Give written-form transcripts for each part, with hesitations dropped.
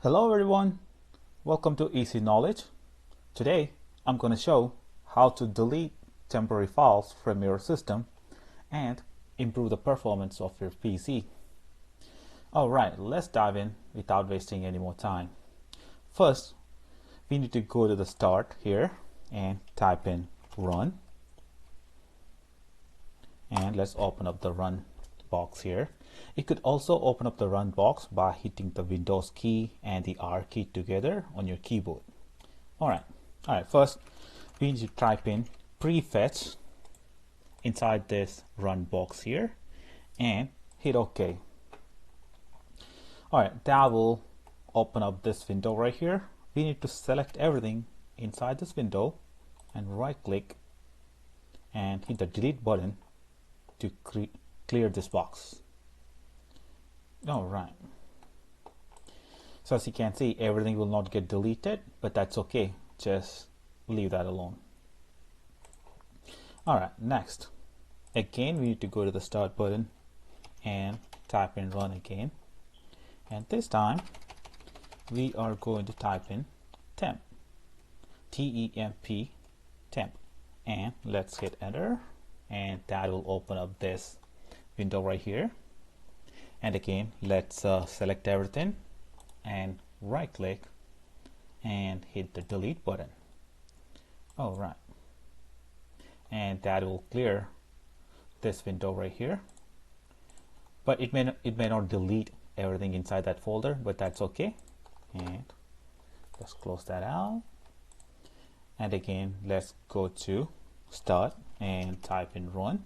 Hello everyone, welcome to Easy Knowledge. Today I'm going to show how to delete temporary files from your system and improve the performance of your PC. Alright, let's dive in without wasting any more time. First, we need to go to the start here and type in run, and let's open up the run box here. You could also open up the run box by hitting the Windows key and the R key together on your keyboard. Alright, first we need to type in prefetch inside this run box here and hit OK. Alright, that will open up this window right here. We need to select everything inside this window and right click and hit the delete button to clear this box. Alright, so as you can see, everything will not get deleted, but that's okay, just leave that alone. Alright, next, again we need to go to the start button and type in run again, and this time we are going to type in temp, T-E-M-P, temp, and let's hit enter, and that will open up this window right here. And again, let's select everything and right click and hit the delete button. Alright, and that will clear this window right here, but it may not delete everything inside that folder, but that's okay. And let's close that out, and again let's go to start and type in run,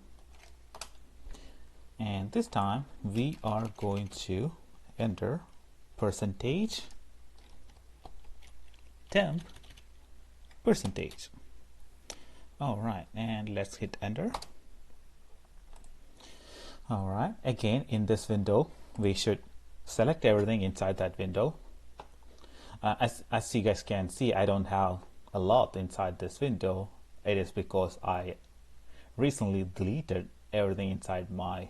and this time we are going to enter percentage temp percentage. Alright, and let's hit enter. Alright, again in this window we should select everything inside that window. As you guys can see, I don't have a lot inside this window. It is because I recently deleted everything inside my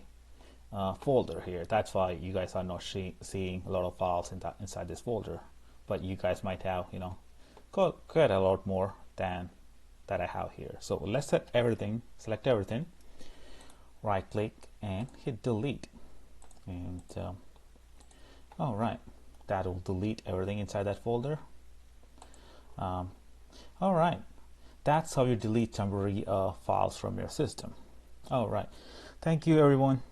folder here. That's why you guys are not seeing a lot of files inside this folder, but you guys might have, quite a lot more than that I have here. So let's select everything, right click and hit delete, and all right, that will delete everything inside that folder. All right, that's how you delete temporary files from your system. All right, thank you everyone.